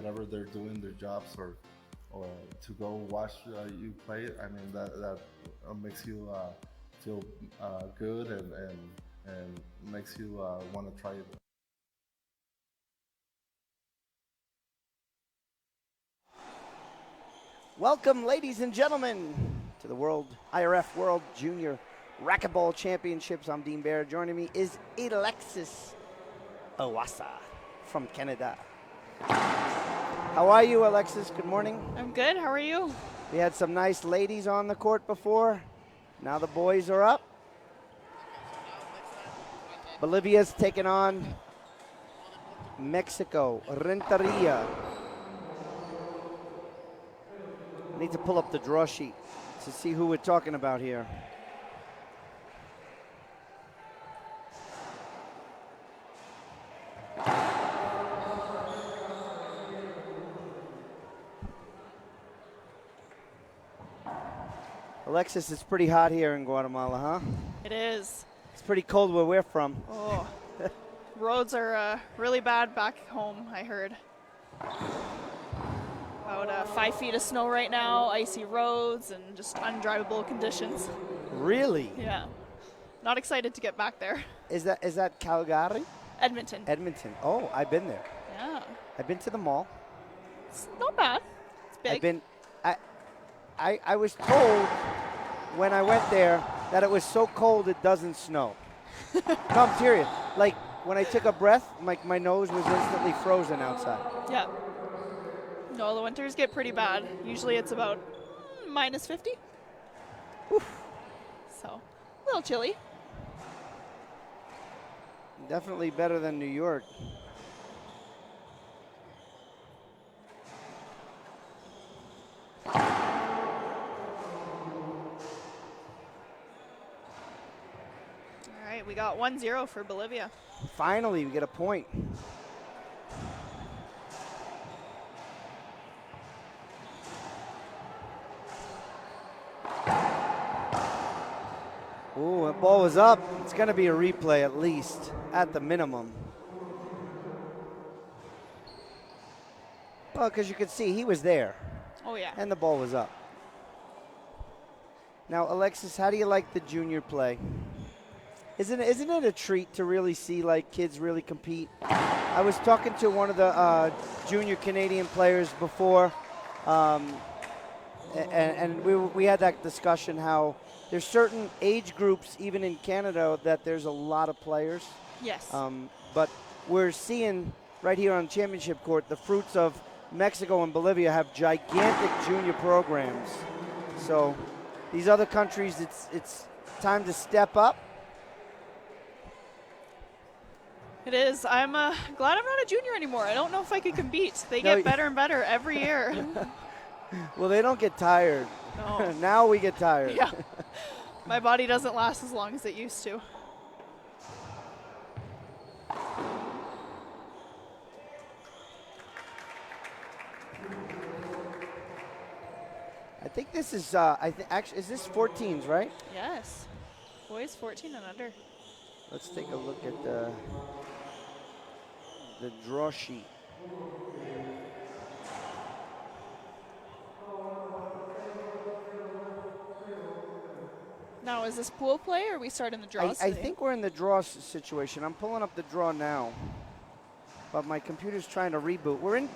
whatever they're doing, their jobs, or to go watch you play it. I mean, that makes you feel good and makes you want to try it. Welcome, ladies and gentlemen, to the IRF World Junior Racquetball Championships. I'm Dean Bear. Joining me is Alexis Owasa from Canada. How are you, Alexis? Good morning. I'm good. How are you? We had some nice ladies on the court before. Now the boys are up. Bolivia's taking on Mexico, Renteria. I need to pull up the draw sheet to see who we're talking about here. Alexis, it's pretty hot here in Guatemala, huh? It is. It's pretty cold where we're from. Oh, roads are really bad back home, I heard. About 5 feet of snow right now, icy roads, and just undrivable conditions. Really? Yeah. Not excited to get back there. Is that Calgary? Edmonton. Edmonton. Oh, I've been there. Yeah. I've been to the mall. It's not bad. It's big. I was told when I went there that it was so cold it doesn't snow. No, I'm serious. Like when I took a breath, my nose was instantly frozen outside. Yeah. No, the winters get pretty bad. Usually it's about minus 50. Oof. So, a little chilly. Definitely better than New York. All right, we got 1-0 for Bolivia. Finally, we get a point. Ooh, the ball was up. It's going to be a replay at least, at the minimum. Well, because you could see he was there. Oh, yeah. And the ball was up. Now, Alexis, how do you like the junior play? Isn't it a treat to really see like kids really compete? I was talking to one of the junior Canadian players before, and we had that discussion how there's certain age groups, even in Canada, that there's a lot of players. Yes. But we're seeing right here on championship court the fruits of Mexico and Bolivia have gigantic junior programs. So these other countries, it's time to step up. It is. I'm glad I'm not a junior anymore. I don't know if I could compete. They get better and better every year. Well, they don't get tired. No. Now we get tired. Yeah. My body doesn't last as long as it used to. I think this is, actually, is this 14s, right? Yes. Boys 14 and under. Let's take a look at the draw sheet. Now, is this pool play or are we starting the draws I today? think we're in the draw situation. I'm pulling up the draw now, but my computer's trying to reboot. We're in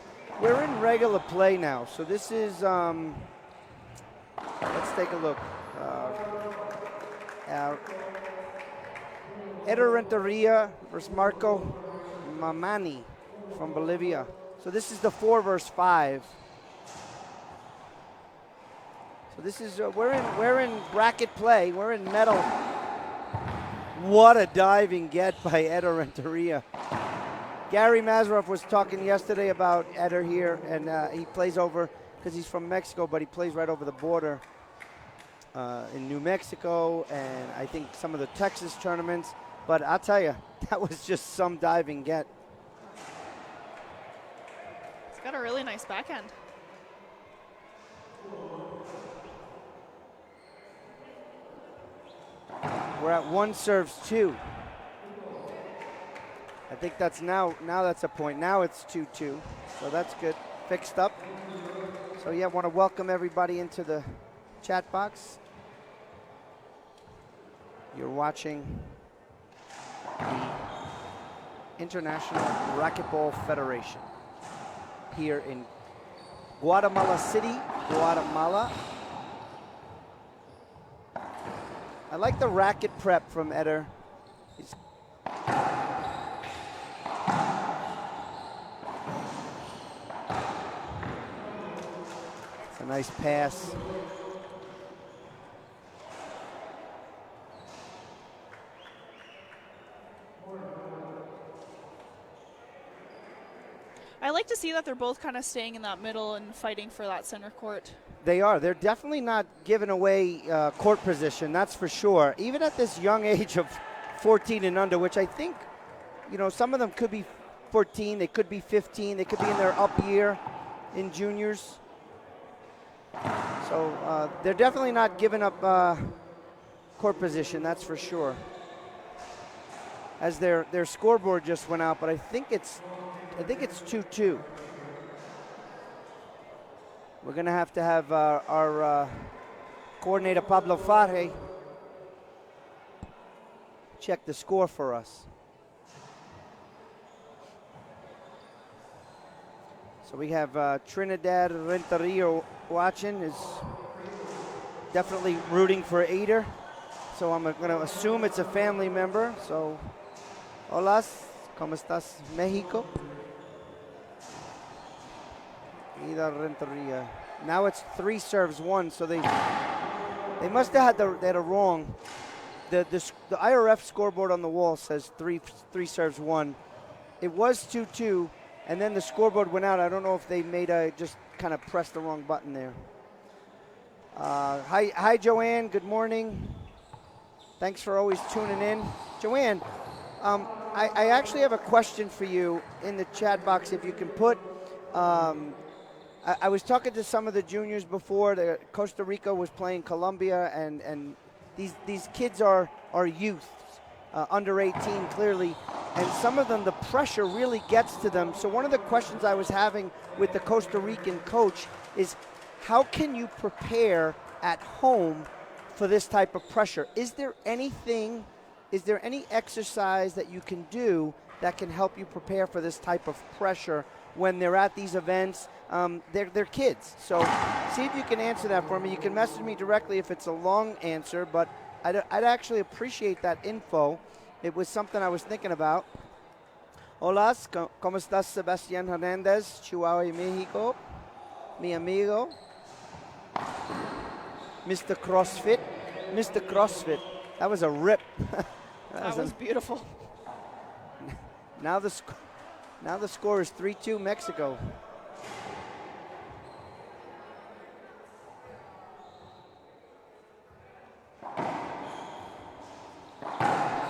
regular play now. So this is, let's take a look. Eder Renteria versus Marco Mamani from Bolivia. So this is the 4 versus 5. So this is we're in bracket play. We're in medal. What a diving get by Eder Renteria. Gary Mazarov was talking yesterday about Eder here, and he plays over because he's from Mexico, but he plays right over the border in New Mexico, and I think some of the Texas tournaments. But I'll tell you, that was just some diving get. It's got a really nice backhand. We're at 1 serves 2. I think that's now that's a point. Now it's 2-2, so that's good. fixed up. So yeah, want to welcome everybody into the chat box. You're watching the International Racquetball Federation here in Guatemala City, Guatemala. I like the racket prep from Eder. It's a nice pass. I like to see that they're both kind of staying in that middle and fighting for that center court. They are. They're definitely not giving away court position, that's for sure. Even at this young age of 14 and under, which I think, you know, some of them could be 14, they could be 15, they could be in their up year in juniors. So they're definitely not giving up court position, that's for sure. As their scoreboard just went out, but I think it's 2-2. We're going to have our coordinator, Pablo Farre, check the score for us. So we have Trinidad Renteria watching, is definitely rooting for Eder. So I'm going to assume it's a family member. So, hola, ¿cómo estás, México? Eder Renteria. Now it's 3 serves 1, so they must have had a wrong. The IRF scoreboard on the wall says 3 serves 1. It was 2-2, and then the scoreboard went out. I don't know if they just kind of pressed the wrong button there. Hi Joanne. Good morning. Thanks for always tuning in, Joanne. I actually have a question for you in the chat box. If you can put. I was talking to some of the juniors before. Costa Rica was playing Colombia, and these kids are youth, under 18 clearly, and some of them, the pressure really gets to them. So one of the questions I was having with the Costa Rican coach is, how can you prepare at home for this type of pressure? Is there any exercise that you can do that can help you prepare for this type of pressure when they're at these events? They're kids. So see if you can answer that for me. You can message me directly if it's a long answer, but I'd actually appreciate that info. It was something I was thinking about. Hola, ¿cómo estás, Sebastián Hernández, Chihuahua, México? Mi amigo. Mr. CrossFit. Mr. CrossFit. That was a rip. that was beautiful. Now the score is 3-2 Mexico.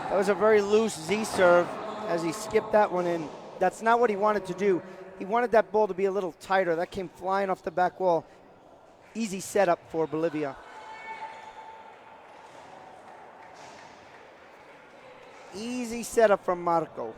That was a very loose Z serve as he skipped that one in. That's not what he wanted to do. He wanted that ball to be a little tighter. That came flying off the back wall. Easy setup for Bolivia. Easy setup from Marco.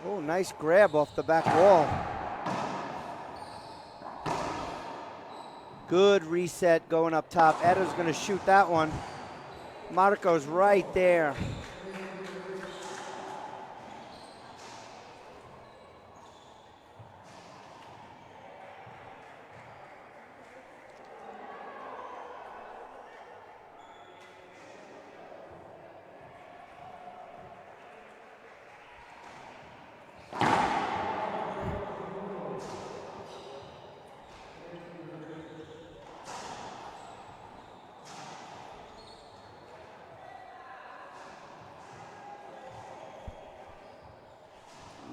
Oh, nice grab off the back wall. Good reset going up top. Eder's going to shoot that one. Marco's right there.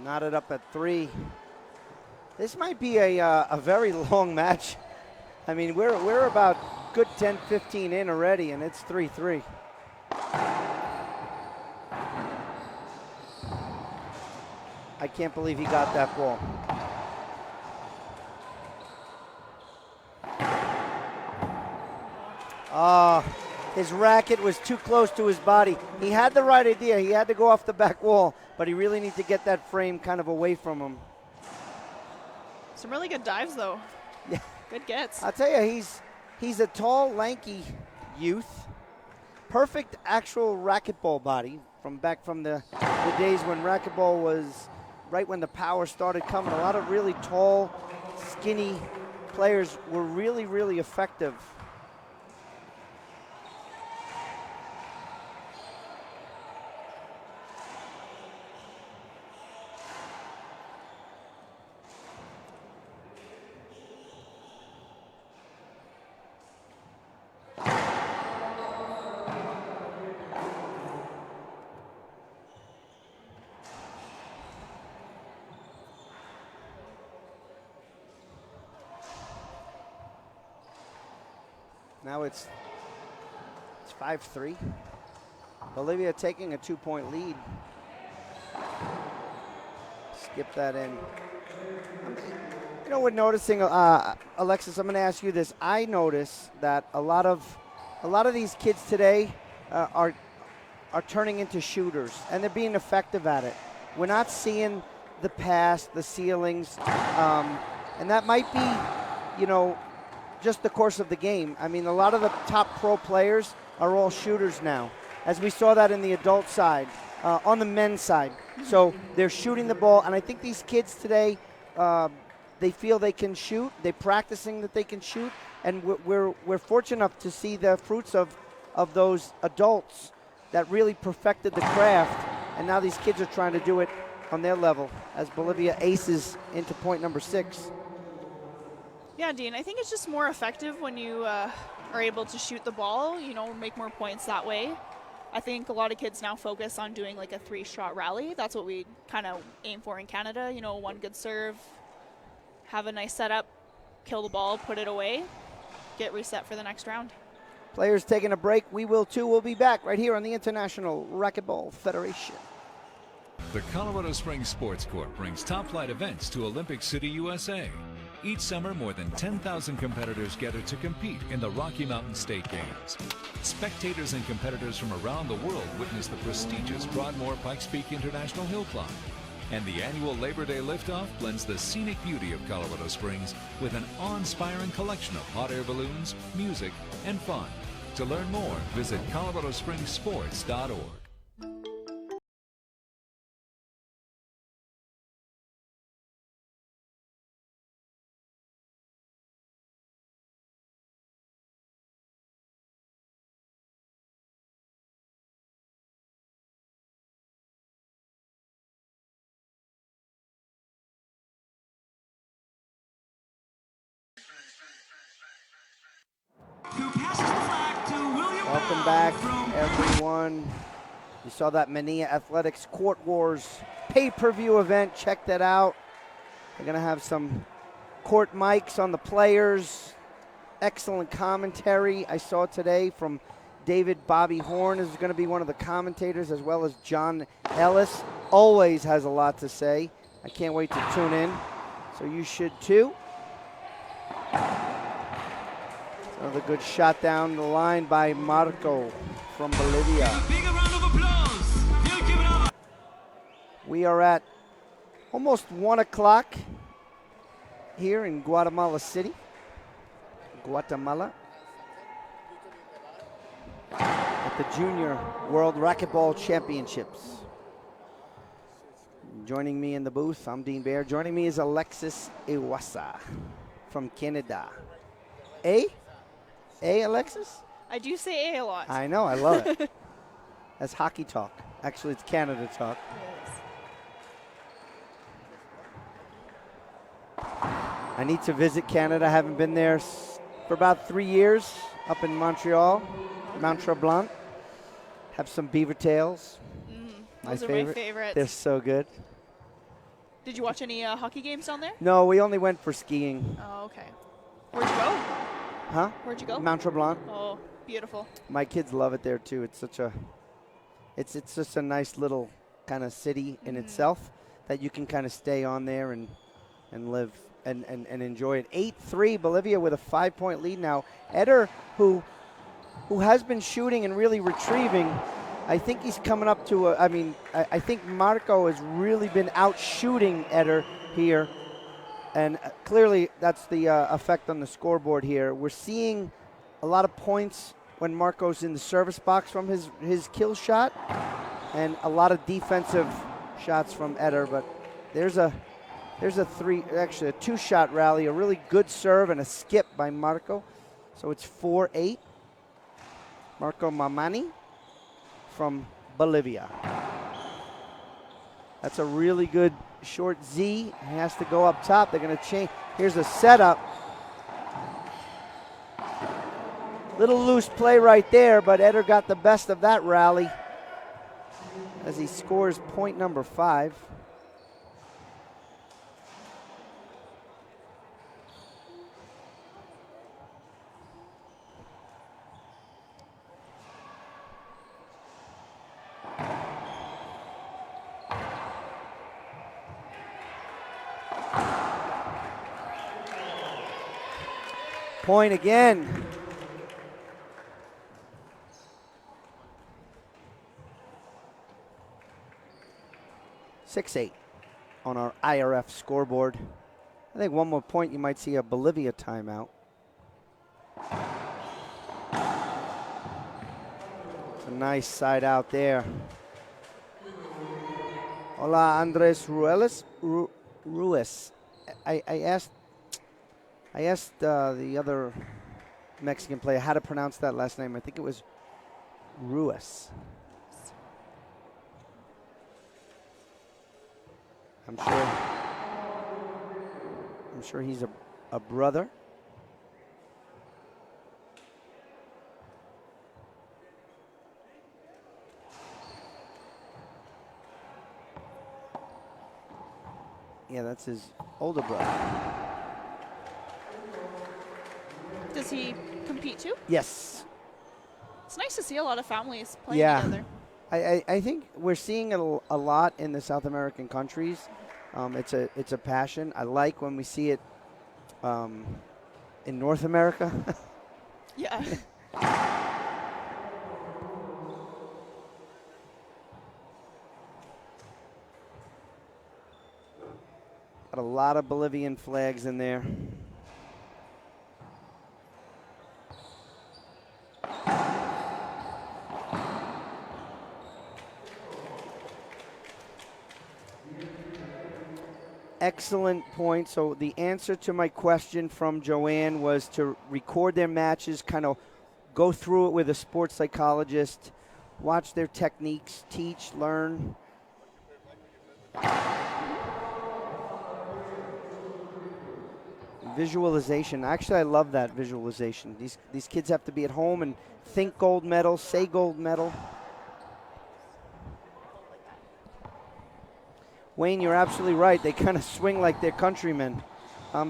Knotted up at 3. This might be a very long match. I mean, we're about good 10, 15 in already, and it's 3-3. I can't believe he got that ball. His racket was too close to his body. He had the right idea. He had to go off the back wall, but he really needs to get that frame kind of away from him. Some really good dives, though. Yeah. Good gets. I'll tell you, he's a tall, lanky youth. Perfect actual racquetball body from back from the days when racquetball was right when the power started coming. A lot of really tall, skinny players were really, really effective. Now it's 5-3. Bolivia taking a 2-point lead. Skip that in. You know, we're noticing, Alexis, I'm going to ask you this. I notice that a lot of these kids today are turning into shooters, and they're being effective at it. We're not seeing the pass, the ceilings, and that might be, you know, just the course of the game. I mean, a lot of the top pro players are all shooters now, as we saw that in the adult side, on the men's side. So they're shooting the ball, and I think these kids today, they feel they can shoot. They're practicing that they can shoot, and we're fortunate enough to see the fruits of those adults that really perfected the craft, and now these kids are trying to do it on their level as Bolivia aces into point number 6. Yeah, Dean, I think it's just more effective when you are able to shoot the ball, you know, make more points that way. I think a lot of kids now focus on doing like a 3-shot rally. That's what we kind of aim for in Canada. You know, one good serve, have a nice setup, kill the ball, put it away, get reset for the next round. Players taking a break. We will too. We'll be back right here on the International Racquetball Federation. The Colorado Springs Sports Corp brings top-flight events to Olympic City, USA. Each summer, more than 10,000 competitors gather to compete in the Rocky Mountain State Games. Spectators and competitors from around the world witness the prestigious Broadmoor Pikes Peak International Hill Climb. And the annual Labor Day liftoff blends the scenic beauty of Colorado Springs with an awe-inspiring collection of hot air balloons, music, and fun. To learn more, visit coloradospringssports.org. Welcome back, everyone. You saw that Mania Athletics Court Wars pay-per-view event. Check that out. They're going to have some court mics on the players. Excellent commentary I saw today from David Bobby Horn is going to be one of the commentators, as well as John Ellis. Always has a lot to say. I can't wait to tune in. So you should too. Another good shot down the line by Marco from Bolivia. Big round of applause. We are at almost 1 o'clock here in Guatemala City, Guatemala, at the Junior World Racquetball Championships. Joining me in the booth, I'm Dean Baer. Joining me is Alexis Iwasa from Canada. Alexis? I do say A lot. I know, I love it. That's hockey talk. Actually, it's Canada talk. I need to visit Canada. I haven't been there for about 3 years, up in Montreal, Mount Tremblant. Have some beaver tails. Those are my favorites. They're so good. Did you watch any hockey games down there? No, we only went for skiing. Oh, okay. Where'd you go? Huh? Where'd you go? Mount Tremblant. Oh, beautiful. My kids love it there too. It's such a, it's just a nice little kind of city in itself. that you can kind of stay on there and live and enjoy it. 8-3, Bolivia with a 5-point lead now. Eder, who has been shooting and really retrieving, I think he's coming up to I think Marco has really been out shooting Eder here. And clearly that's the effect on the scoreboard here. We're seeing a lot of points when Marco's in the service box from his kill shot, and a lot of defensive shots from Eder. But there's a two-shot rally, a really good serve and a skip by Marco. So it's 4-8. Marco Mamani from Bolivia. That's a really good short Z. He has to go up top. They're going to change. Here's a setup. Little loose play right there, but Eder got the best of that rally as he scores point number 5. Point again. (6-8) on our IRF scoreboard. I think one more point, you might see a Bolivia timeout. It's a nice side out there. Hola, Andres Ruiz. I asked the other Mexican player how to pronounce that last name. I think it was Ruiz. I'm sure he's a brother. Yeah, that's his older brother. Does he compete too? Yes. It's nice to see a lot of families playing together. I think we're seeing it a lot in the South American countries. It's a passion. I like when we see it in North America. Yeah. Got a lot of Bolivian flags in there. Excellent point. So the answer to my question from Joanne was to record their matches, kind of go through it with a sports psychologist, watch their techniques, teach, learn. Visualization. Actually, I love that visualization. These kids have to be at home and think gold medal, say gold medal. Wayne, you're absolutely right. They kind of swing like their countrymen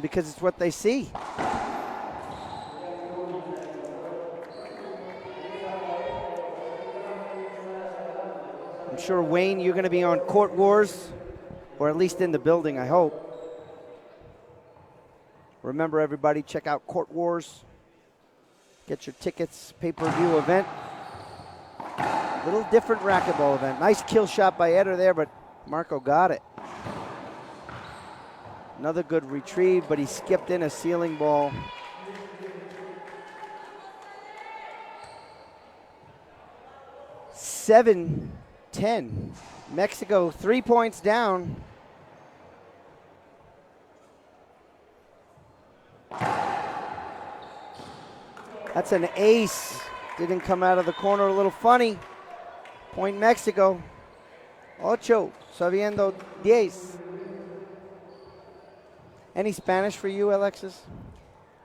because it's what they see. I'm sure, Wayne, you're going to be on Court Wars, or at least in the building, I hope. Remember, everybody, check out Court Wars. Get your tickets, pay-per-view event. Little different racquetball event. Nice kill shot by Eder there, but Marco got it. Another good retrieve, but he skipped in a ceiling ball. (7-10). Mexico 3 points down. That's an ace. Didn't come out of the corner, a little funny. Point Mexico. 8, sabiendo 10. Any Spanish for you, Alexis?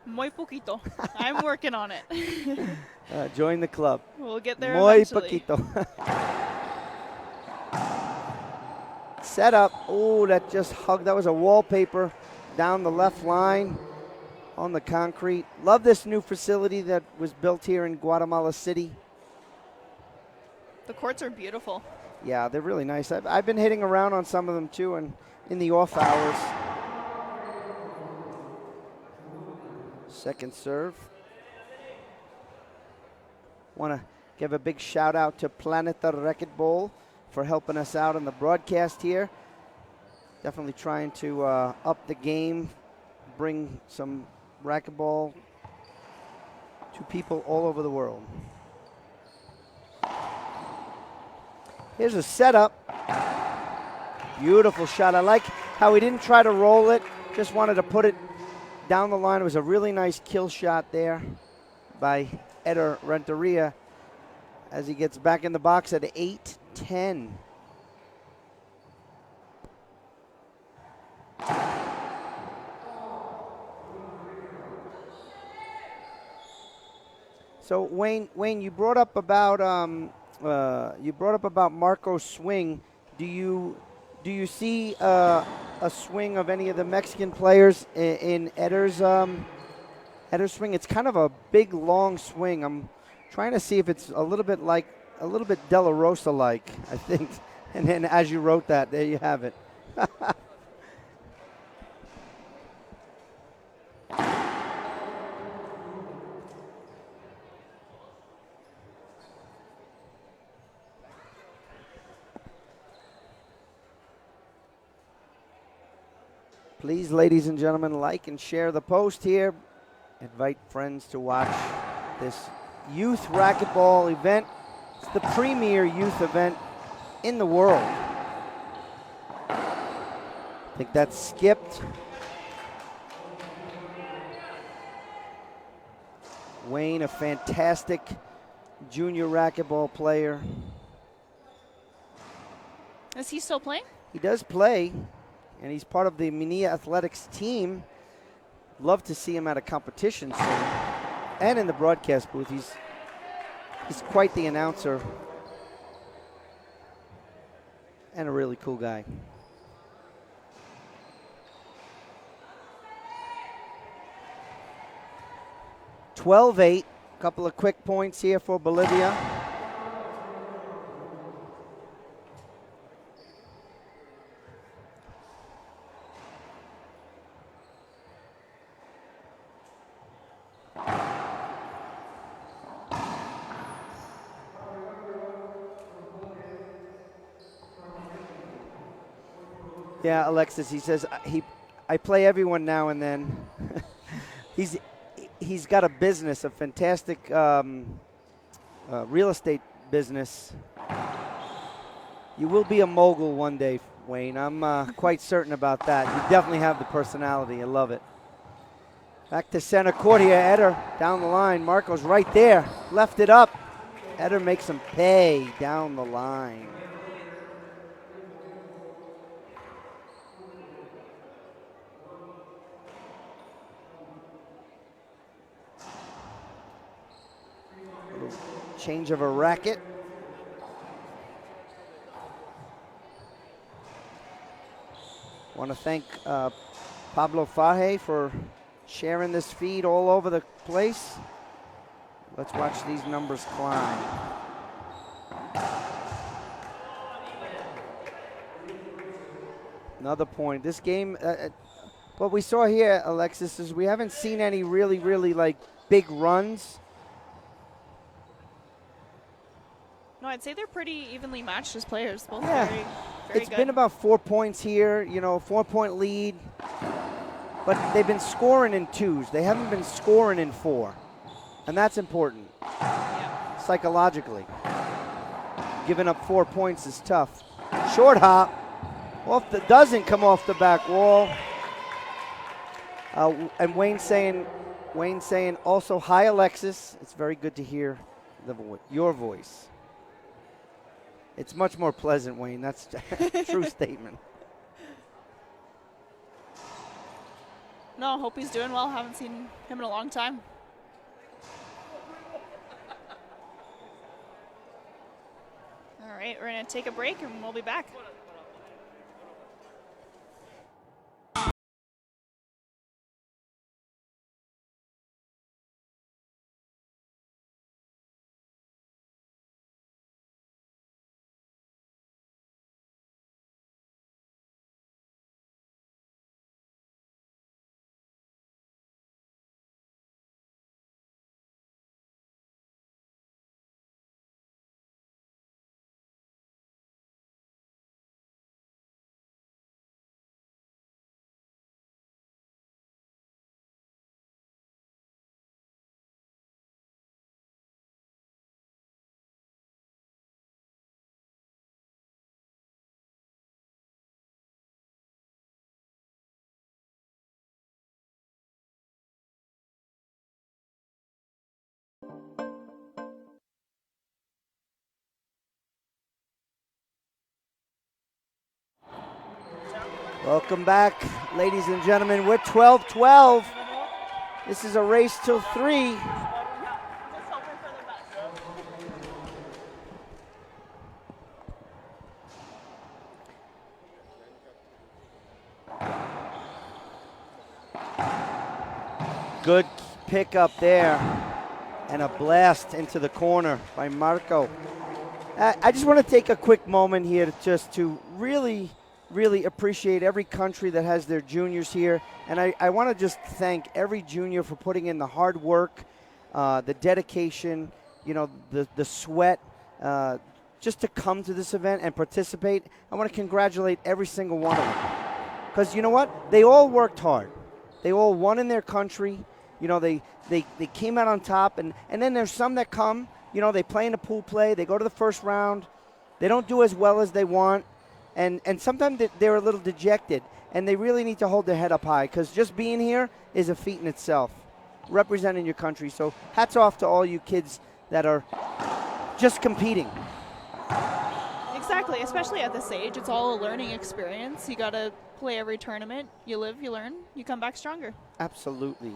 Muy poquito. I'm working on it. Join the club. We'll get there Muy eventually. poquito. Set up. Oh, that just hugged. That was a wallpaper down the left line on the concrete. Love this new facility that was built here in Guatemala City. The courts are beautiful. Yeah, they're really nice. I've been hitting around on some of them too, and in the off hours. Second serve. Want to give a big shout out to Planeta Racquetball for helping us out on the broadcast here. Definitely trying to up the game, bring some racquetball to people all over the world. Here's a setup. Beautiful shot. I like how he didn't try to roll it, just wanted to put it down the line. It was a really nice kill shot there by Eder Renteria as he gets back in the box at 8-10. So Wayne, you brought up about Marco's swing. Do you see a swing of any of the Mexican players in Eder's swing? It's kind of a big, long swing. I'm trying to see if it's a little bit De La Rosa like, I think. And then as you wrote that, there you have it. Please, ladies and gentlemen, like and share the post here. Invite friends to watch this youth racquetball event. It's the premier youth event in the world. I think that's skipped. Wayne, a fantastic junior racquetball player. Is he still playing? He does play, and he's part of the Minia Athletics team. Love to see him at a competition soon. And in the broadcast booth, he's quite the announcer and a really cool guy. 12-8, couple of quick points here for Bolivia. Yeah, Alexis, he says, I play everyone now and then. He's got a business, a fantastic real estate business. You will be a mogul one day, Wayne. I'm quite certain about that. You definitely have the personality. I love it. Back to center court here. Eder down the line. Marco's right there. Left it up. Eder makes him pay down the line. Change of a racket. Want to thank Pablo Faje for sharing this feed all over the place. Let's watch these numbers climb. Another point. This game, what we saw here, Alexis, is we haven't seen any really like big runs. No, I'd say they're pretty evenly matched as players. Both Yeah. very It's good. been about 4 points here, 4-point lead. But they've been scoring in twos. They haven't been scoring in four. And that's important. Yeah. Psychologically. Giving up 4 points is tough. Short hop. Doesn't come off the back wall. And Wayne saying also, hi, Alexis. It's very good to hear your voice. It's much more pleasant, Wayne. That's a true statement. No, hope he's doing well. Haven't seen him in a long time. All right, we're going to take a break and we'll be back. Welcome back, ladies and gentlemen. We're 12-12. This is a race till 3. Good pick up there, and a blast into the corner by Marco. I just want to take a quick moment here to really appreciate every country that has their juniors here. And I want to just thank every junior for putting in the hard work, the dedication, the sweat, just to come to this event and participate. I want to congratulate every single one of them. Because you know what? They all worked hard. They all won in their country. They came out on top. And then there's some that come, they play in the pool play. They go to the first round. They don't do as well as they want. And sometimes they're a little dejected, and they really need to hold their head up high, because just being here is a feat in itself, representing your country. So hats off to all you kids that are just competing. Exactly, especially at this age. It's all a learning experience. You got to play every tournament. You live, you learn, you come back stronger. Absolutely.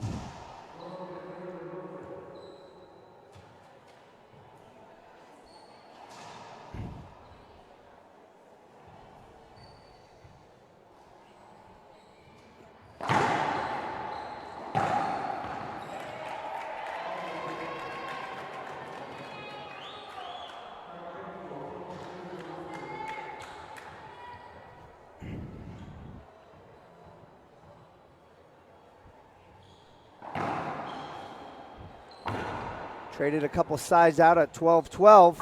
Traded a couple sides out at 12-12.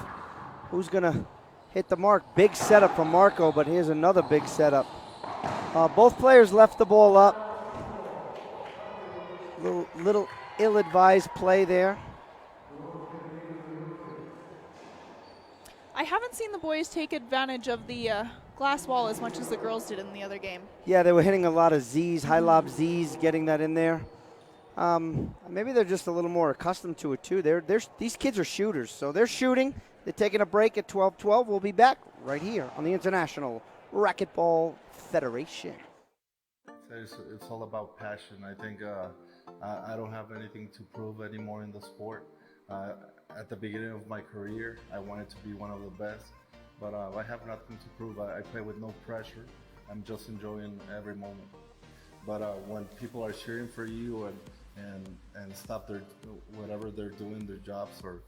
Who's going to hit the mark? Big setup from Marco, but here's another big setup. Both players left the ball up. Little ill-advised play there. I haven't seen the boys take advantage of the glass wall as much as the girls did in the other game. Yeah, they were hitting a lot of Zs, high lob Zs, getting that in there. Maybe they're just a little more accustomed to it too. These kids are shooters, so they're shooting. They're taking a break at 12-12. We'll be back right here on the International Racquetball Federation. It's all about passion. I think I don't have anything to prove anymore in the sport. At the beginning of my career, I wanted to be one of the best, but I have nothing to prove. I play with no pressure. I'm just enjoying every moment. But when people are cheering for you and stop whatever they're doing, their jobs, or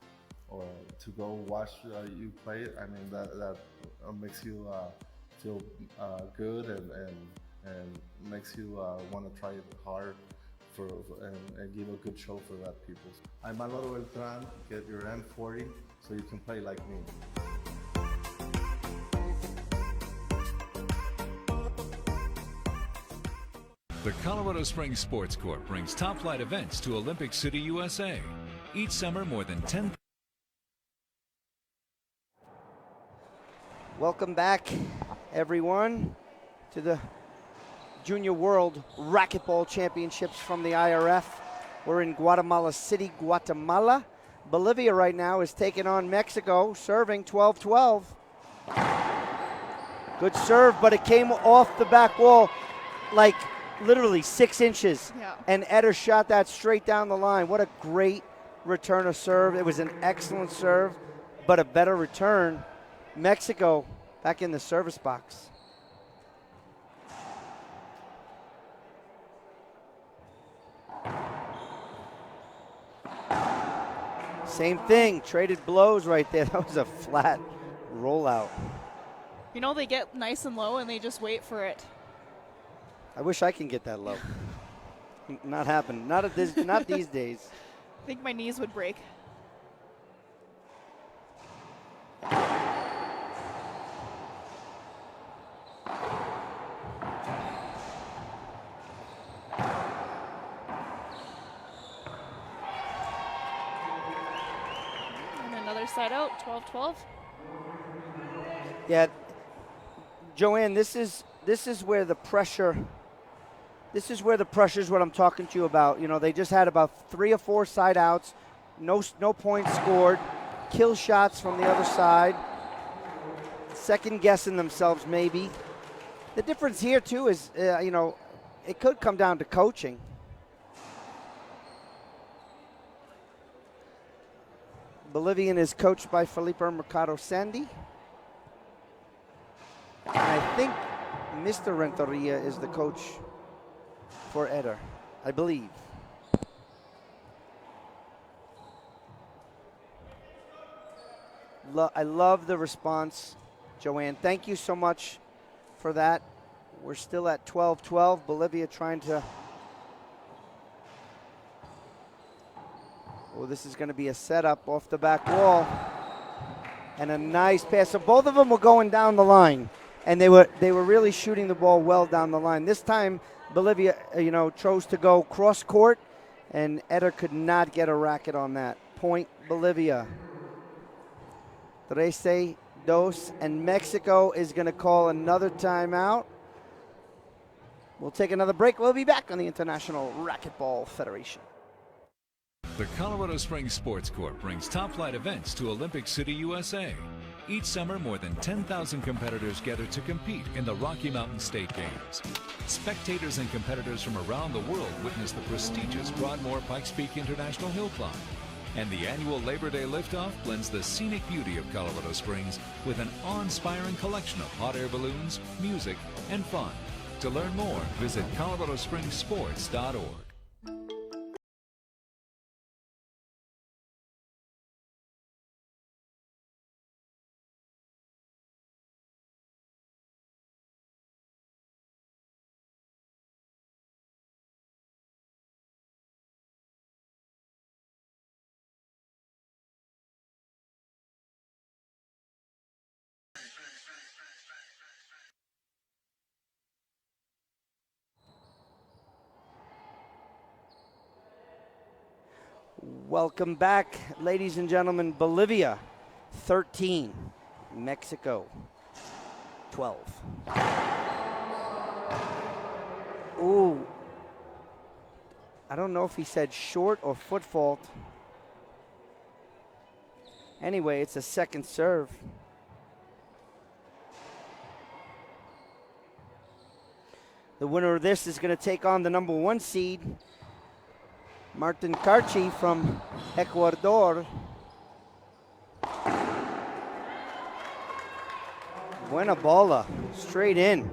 to go watch you play it, I mean that makes you feel good and makes you want to try it hard and give a good show for that people. I'm Manolo Beltran. Get your M40 so you can play like me. The Colorado Springs Sports Corp brings top-flight events to Olympic City, USA. Each summer, more than 10. Welcome back, everyone, to the Junior World Racquetball Championships from the IRF. We're in Guatemala City, Guatemala. Bolivia right now is taking on Mexico, serving 12-12. Good serve, but it came off the back wall like literally 6 inches. Yeah. And Eder shot that straight down the line. What a great return of serve. It was an excellent serve, but a better return. Mexico back in the service box. Same thing, traded blows right there. That was a flat rollout. They get nice and low and they just wait for it. I wish I can get that low. Not happening. Not these days. I think my knees would break. And another side out, 12-12. Yeah, Joanne, this is where the pressure. This is where the pressure is what I'm talking to you about. They just had about 3 or 4 side outs, no points scored, kill shots from the other side, second guessing themselves maybe. The difference here, too, is, it could come down to coaching. Bolivian is coached by Felipe Mercado Sandy. And I think Mr. Renteria is the coach for Eder, I believe. I love the response, Joanne. Thank you so much for that. We're still at 12-12. Bolivia trying to... Oh, this is going to be a setup off the back wall. And a nice pass. So both of them were going down the line. And they were really shooting the ball well down the line. This time, Bolivia, chose to go cross court. And Eder could not get a racket on that. Point Bolivia. 13-2, and Mexico is going to call another timeout. We'll take another break. We'll be back on the International Racquetball Federation. The Colorado Springs Sports Court brings top-flight events to Olympic City, USA. Each summer, more than 10,000 competitors gather to compete in the Rocky Mountain State Games. Spectators and competitors from around the world witness the prestigious Broadmoor Pikes Peak International Hill Climb. And the annual Labor Day liftoff blends the scenic beauty of Colorado Springs with an awe-inspiring collection of hot air balloons, music, and fun. To learn more, visit coloradospringssports.org. Welcome back, ladies and gentlemen. Bolivia, 13. Mexico, 12. Ooh. I don't know if he said short or foot fault. Anyway, it's a second serve. The winner of this is going to take on the number 1 seed, Martin Carchi from Ecuador. Buena bola, straight in.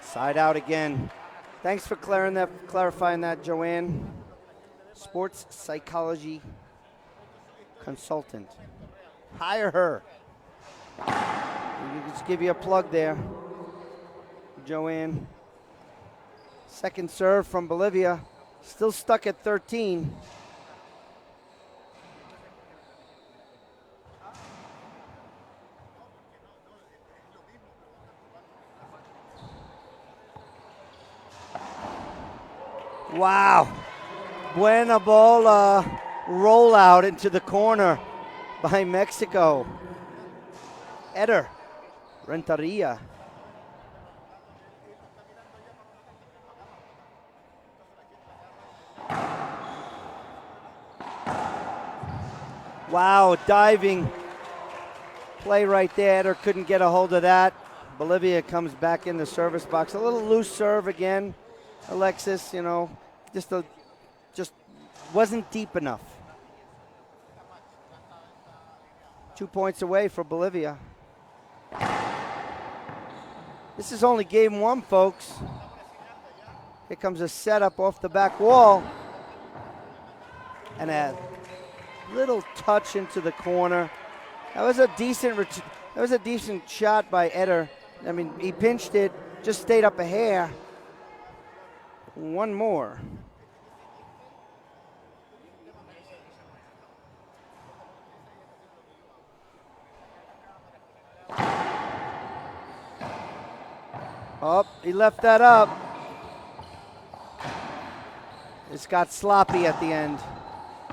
Side out again. Thanks for clarifying that, Joanne. Sports psychology consultant. Hire her. Just give you a plug there, Joanne. Second serve from Bolivia. Still stuck at 13. Wow. Buena bola rollout into the corner by Mexico. Eder, Renteria. Wow, diving play right there. Eder couldn't get a hold of that. Bolivia comes back in the service box. A little loose serve again. Alexis, just wasn't deep enough. 2 points away for Bolivia. This is only game 1, folks. Here comes a setup off the back wall. And a little touch into the corner. That was a decent shot by Eder. I mean, he pinched it, just stayed up a hair. One more. Oh, he left that up. It's got sloppy at the end.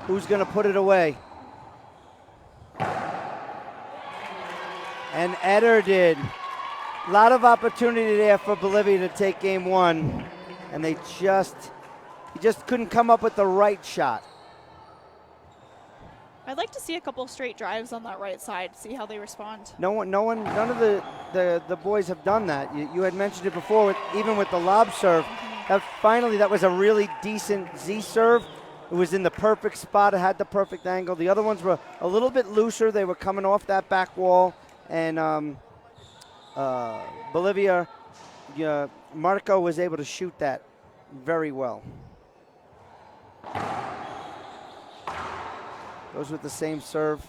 Who's going to put it away? And Eder did. A lot of opportunity there for Bolivia to take game one, and he just couldn't come up with the right shot. I'd like to see a couple straight drives on that right side, see how they respond. None of the boys have done that. You had mentioned it before, even with the lob serve. That was a really decent Z serve. It was in the perfect spot. It had the perfect angle. The other ones were a little bit looser. They were coming off that back wall, and Bolivia, Marco was able to shoot that very well. Goes with the same serve.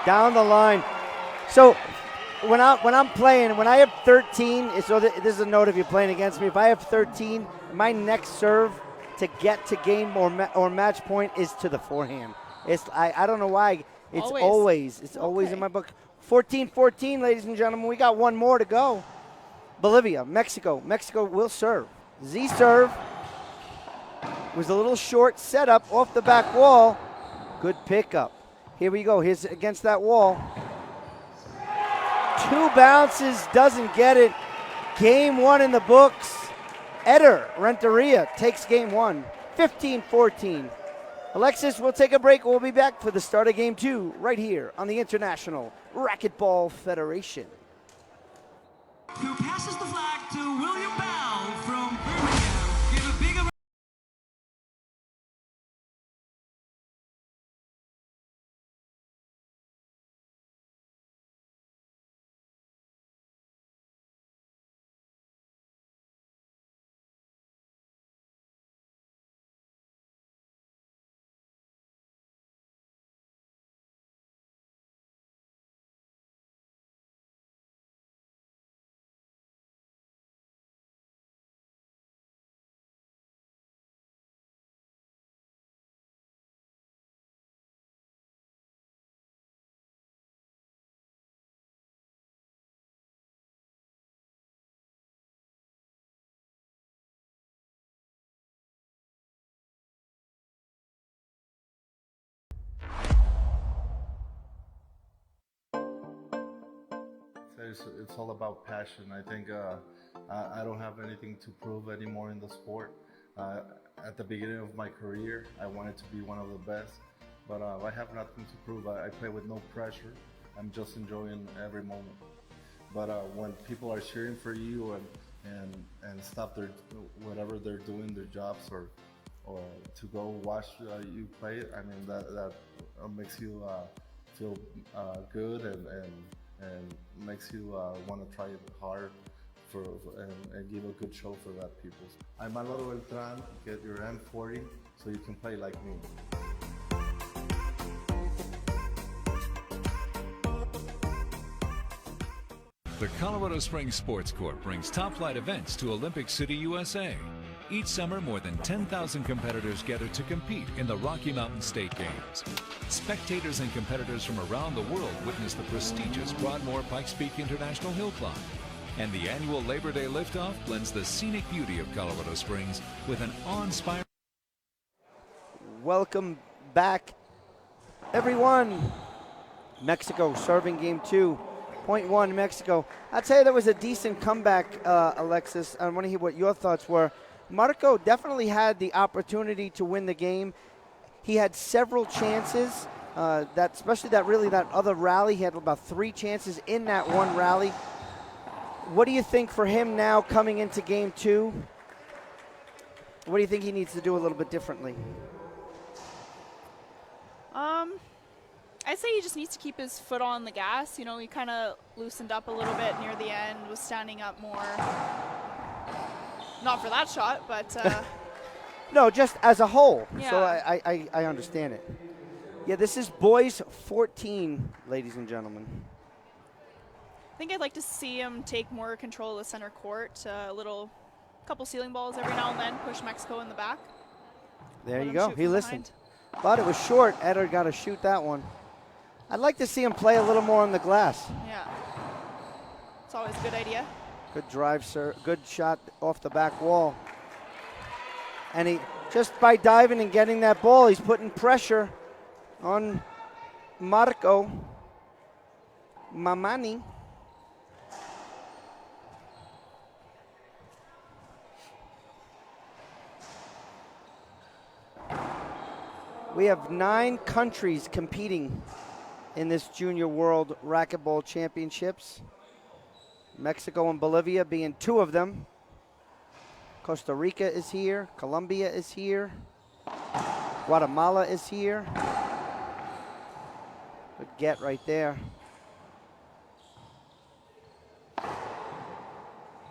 Down the line. So when I'm playing, when I have 13, so this is a note if you're playing against me. If I have 13, my next serve to get to game or match point is to the forehand. I don't know why. It's always in my book. 14-14, ladies and gentlemen. We got one more to go. Bolivia, Mexico. Mexico will serve. Z serve. Was a little short setup off the back wall. Good pickup. Here we go. Here's against that wall. 2 bounces, doesn't get it. Game one in the books. Eder Renteria takes game one, 15-14. Alexis, we'll take a break. We'll be back for the start of game two right here on the International Racquetball Federation. Who passes the flag to William Bell from Birmingham. Give a big It's all about passion. I think I don't have anything to prove anymore in the sport. At the beginning of my career, I wanted to be one of the best, but I have nothing to prove. I play with no pressure. I'm just enjoying every moment. But when people are cheering for you and stop whatever they're doing, their jobs, or to go watch you play, I mean that makes you feel good and makes you want to try it hard and give a good show for that people. I'm Álvaro Beltrán. Get your M40 so you can play like me. The Colorado Springs Sports Court brings top-flight events to Olympic City, USA. Each summer, more than 10,000 competitors gather to compete in the Rocky Mountain State Games. Spectators and competitors from around the world witness the prestigious Broadmoor Pikes Peak International Hill Climb. And the annual Labor Day liftoff blends the scenic beauty of Colorado Springs with an awe-inspiring... Welcome back, everyone. Mexico serving game two. Point one, Mexico. I'll tell you, that was a decent comeback, Alexis. I want to hear what your thoughts were. Marco definitely had the opportunity to win the game. He had several chances, especially that other rally. He had about 3 chances in that one rally. What do you think for him now coming into game two? What do you think he needs to do a little bit differently? I'd say he just needs to keep his foot on the gas. You know, he kind of loosened up a little bit near the end, was standing up more. Not for that shot, but... No, just as a whole. Yeah. So I understand it. Yeah, this is boys 14, ladies and gentlemen. I think I'd like to see him take more control of the center court. Couple ceiling balls every now and then, push Mexico in the back. There you go. He listened. But it was short. Eder got to shoot that one. I'd like to see him play a little more on the glass. Yeah. It's always a good idea. Good drive, sir. Good shot off the back wall. And he, just by diving and getting that ball, he's putting pressure on Marco Mamani. We have 9 countries competing in this Junior World Racquetball Championships. Mexico and Bolivia being 2 of them. Costa Rica is here. Colombia is here. Guatemala is here. Good get right there.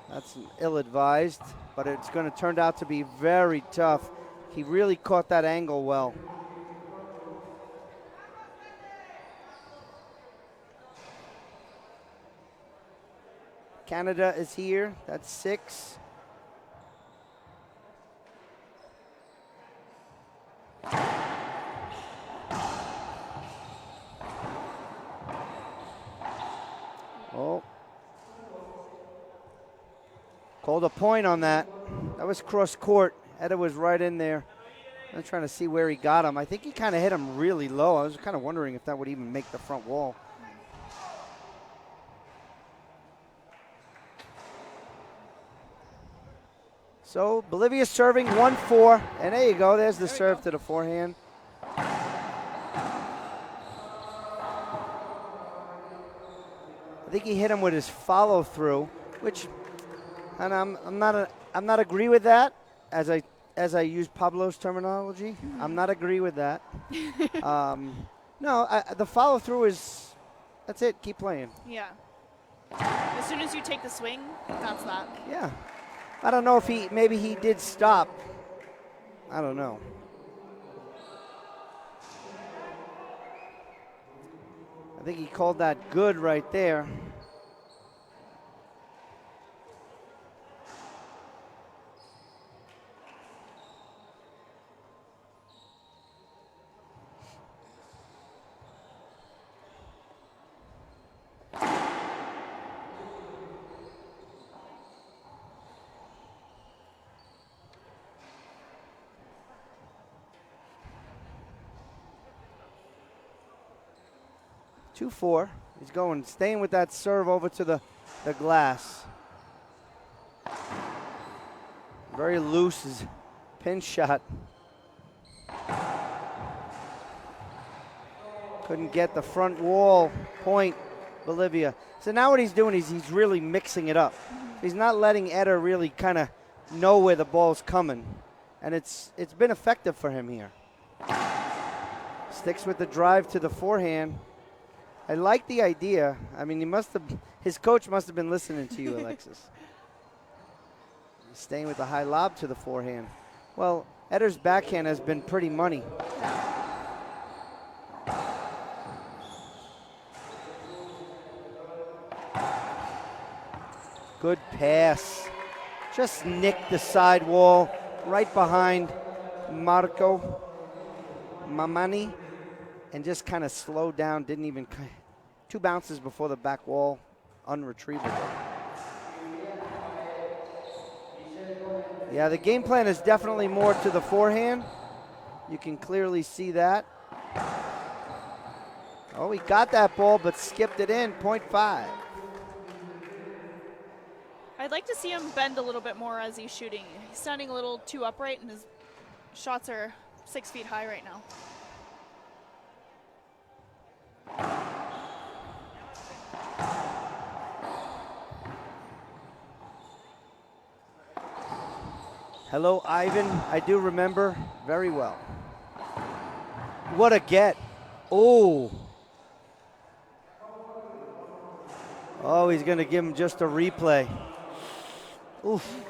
That's ill-advised, but it's going to turn out to be very tough. He really caught that angle well. Canada is here. That's 6. Oh. Called a point on that. That was cross court. Eder was right in there. I'm trying to see where he got him. I think he kind of hit him really low. I was kind of wondering if that would even make the front wall. So Bolivia serving 1-4, and there you go. There's the serve to the forehand. I think he hit him with his follow through, which, and I'm not agree with that. As I use Pablo's terminology, I'm not agree with that. No, the follow through is, that's it. Keep playing. Yeah. As soon as you take the swing, that's that. Yeah. I don't know if maybe he did stop. I don't know. I think he called that good right there. Two-4. He's staying with that serve over to the glass. Very loose, his pin shot. Couldn't get the front wall point, Bolivia. So now what he's doing is he's really mixing it up. He's not letting Eder really kind of know where the ball's coming. And it's been effective for him here. Sticks with the drive to the forehand. I like the idea. I mean, his coach must have been listening to you, Alexis. Staying with the high lob to the forehand. Well, Eder's backhand has been pretty money. Good pass. Just nicked the sidewall right behind Marco Mamani and just kind of slowed down, didn't even, 2 bounces before the back wall, unretrievable. Yeah, the game plan is definitely more to the forehand. You can clearly see that. Oh, he got that ball, but skipped it in, 0.5. I'd like to see him bend a little bit more as he's shooting. He's standing a little too upright, and his shots are 6 feet high right now. Hello, Ivan. I do remember very well. What a get. Oh. Oh, he's going to give him just a replay. Oof.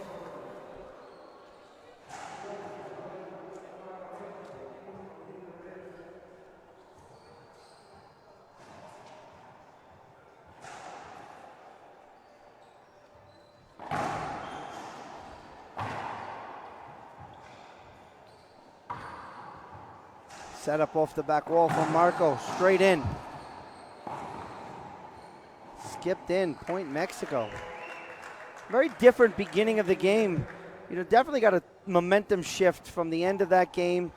Set up off the back wall from Marco, straight in. skipped in, point Mexico. Very different beginning of the game. You know, definitely got a momentum shift from the end of that game.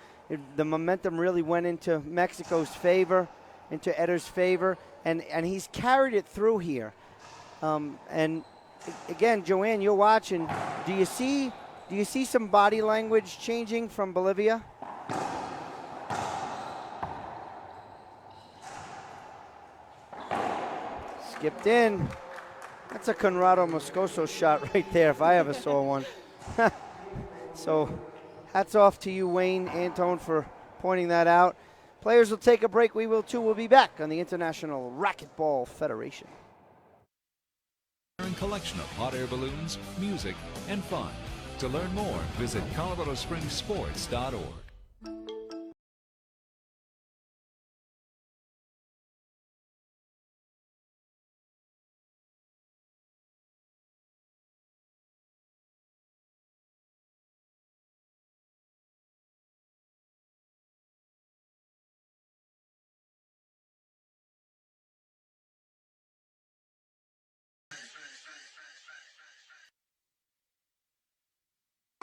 The momentum really went into Mexico's favor, into Eder's favor, and he's carried it through here. And again, Joanne, you're watching. Do you see some body language changing from Bolivia? Skipped in. That's a Conrado Moscoso shot right there if I ever saw one. So hats off to you, Wayne Antone, for pointing that out. Players will take a break. We will too. We'll be back on the International Racquetball Federation. Collection of hot air balloons, music, and fun. To learn more, visit coloradospringssports.org.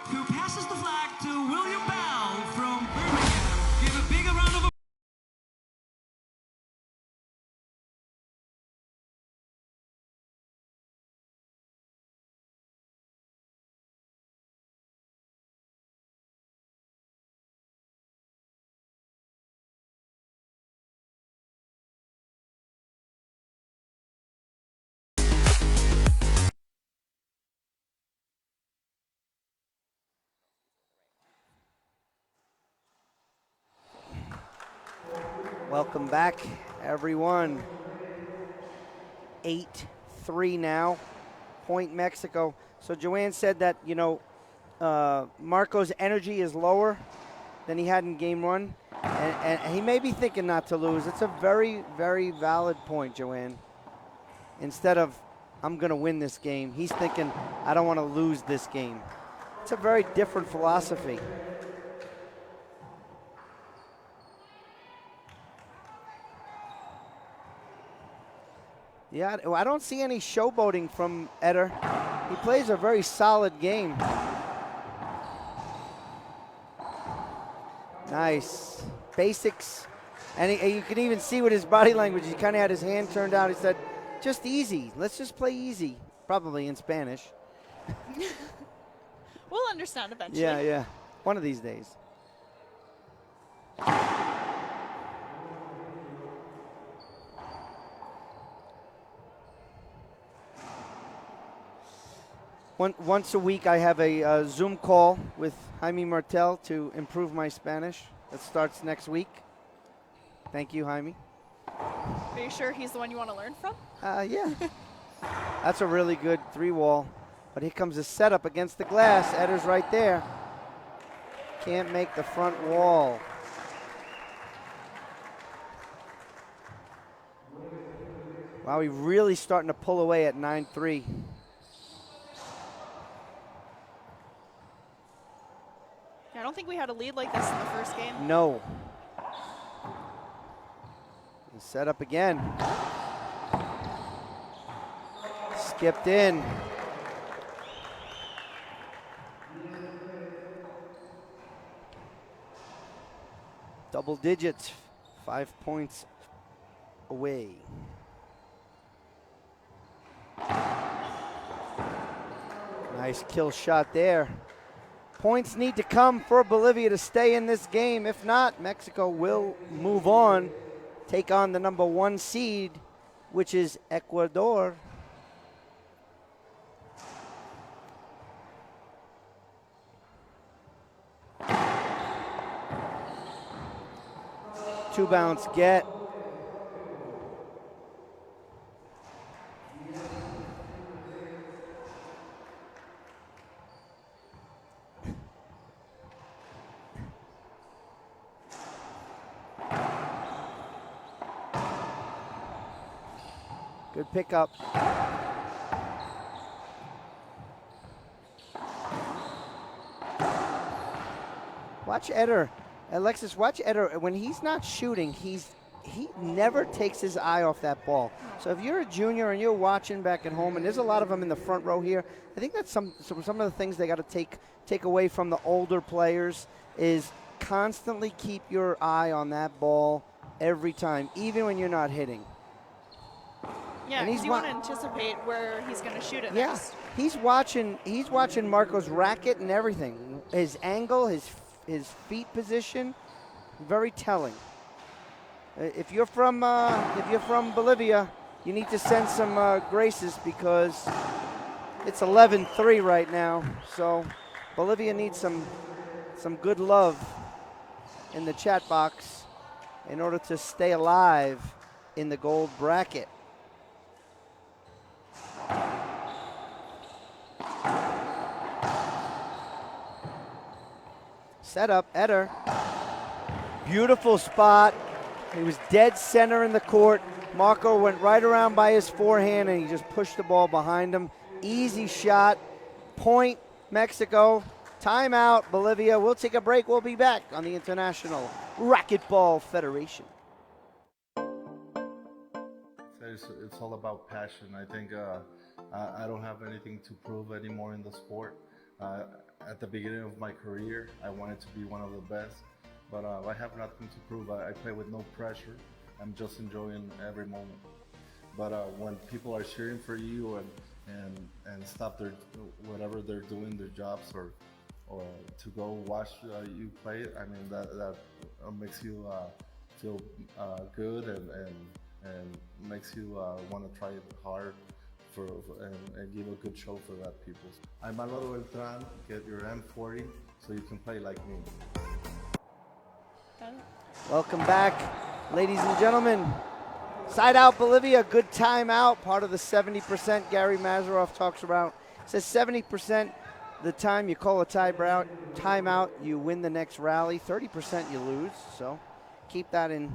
Who passes the flag to William Bell from Birmingham. Give a big round of applause. Welcome back, everyone. 8-3 now, point Mexico. So Joanne said that, you know, Marco's energy is lower than he had in game one, and he may be thinking not to lose. It's a very, very valid point, Joanne. Instead of, I'm going to win this game, he's thinking, I don't want to lose this game. It's a very different philosophy. Yeah, I don't see any showboating from Eder. He plays a very solid game. Nice. Basics. And you can even see with his body language, he kind of had his hand turned out. He said, just easy. Let's just play easy. Probably in Spanish. We'll understand eventually. Yeah. One of these days. Once a week, I have a Zoom call with Jaime Martel to improve my Spanish. That starts next week. Thank you, Jaime. Are you sure he's the one you want to learn from? Yeah. That's a really good 3-wall. But here comes a setup against the glass. Eder's right there. Can't make the front wall. Wow, he's really starting to pull away at 9-3. I don't think we had a lead like this in the first game. No. Set up again. Skipped in. Double digits, 5 points away. Nice kill shot there. Points need to come for Bolivia to stay in this game. If not, Mexico will move on, take on the number 1 seed, which is Ecuador. Two bounce get. Good pickup. Watch Eder. Alexis, watch Eder. When he's not shooting, he's he never takes his eye off that ball. So if you're a junior and you're watching back at home, and there's a lot of them in the front row here, I think that's some of the things they got to take away from the older players is constantly keep your eye on that ball every time, even when you're not hitting. Yeah, And because you want to anticipate where he's going to shoot it Yeah, next. he's watching Marco's racket and everything. His angle, his feet position, very telling. If you're from Bolivia, you need to send some graces because it's 11-3 right now. So Bolivia needs some good love in the chat box in order to stay alive in the gold bracket. Set up, Eder. Beautiful spot. He was dead center in the court. Marco went right around by his forehand and he just pushed the ball behind him. Easy shot. Point, Mexico. Timeout, Bolivia. We'll take a break. We'll be back on the International Racquetball Federation. It's all about passion. I think I don't have anything to prove anymore in the sport. At the beginning of my career, I wanted to be one of the best, but I have nothing to prove. I play with no pressure. I'm just enjoying every moment. But when people are cheering for you and stop whatever they're doing, their jobs, or to go watch you play, I mean that makes you feel good and makes you want to try it hard and give a good show for that people. I'm Álvaro Beltrán. Get your M40 so you can play like me. Welcome back, ladies and gentlemen. Side out Bolivia, good timeout, part of the 70% Gary Mazeroff talks about. Says 70% the time you call a timeout, you win the next rally. 30% you lose, so keep that in.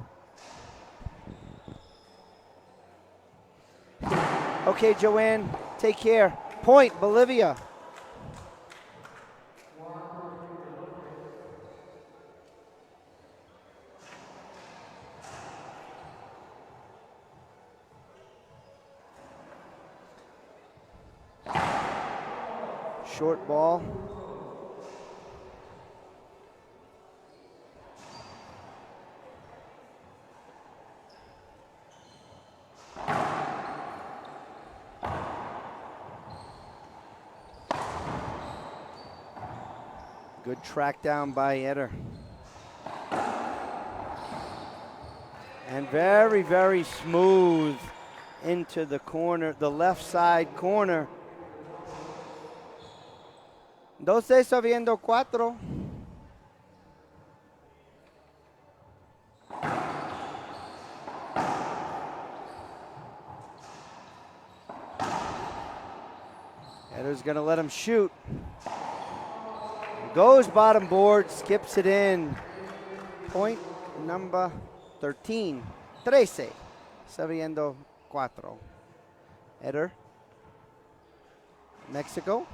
Okay, Joanne, take care. Point, Bolivia. Short ball. Good track down by Eder. And very, very smooth into the corner, the left side corner. 12 sabiendo 4. Eder's going to let him shoot. Goes bottom board, skips it in. Point number 13. 13. Sabiendo 4. Eder. Mexico.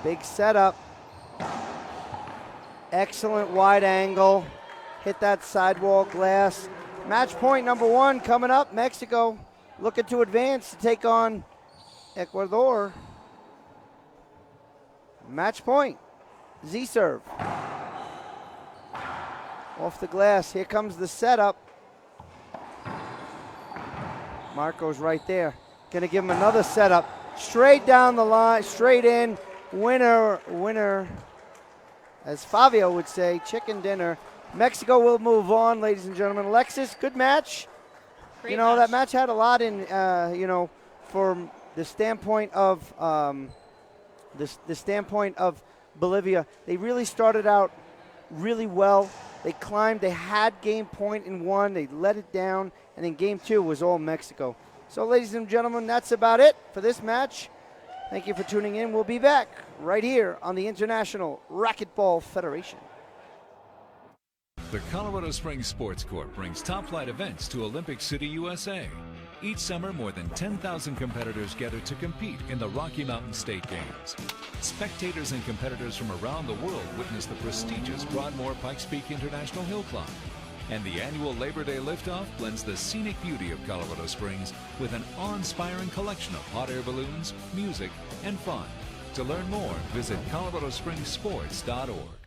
Big setup. Excellent wide angle. Hit that sidewall glass. Match point number 1 coming up. Mexico looking to advance to take on Ecuador. Match point. Z-serve. Off the glass. Here comes the setup. Marco's right there. Gonna give him another setup. Straight down the line, straight in. Winner, as Fabio would say, chicken dinner. Mexico will move on, ladies and gentlemen. Alexis, good match. Great match. That match had a lot in, from the standpoint of the standpoint of Bolivia. They really started out really well. They climbed. They had game point in 1. They let it down, and in game 2 was all Mexico. So, ladies and gentlemen, that's about it for this match. Thank you for tuning in. We'll be back right here on the International Racquetball Federation. The Colorado Springs Sports Court brings top-flight events to Olympic City, USA. Each summer, more than 10,000 competitors gather to compete in the Rocky Mountain State Games. Spectators and competitors from around the world witness the prestigious Broadmoor Pikes Peak International Hill Climb, And the annual Labor Day liftoff blends the scenic beauty of Colorado Springs with an awe-inspiring collection of hot air balloons, music, and fun. To learn more, visit coloradospringssports.org.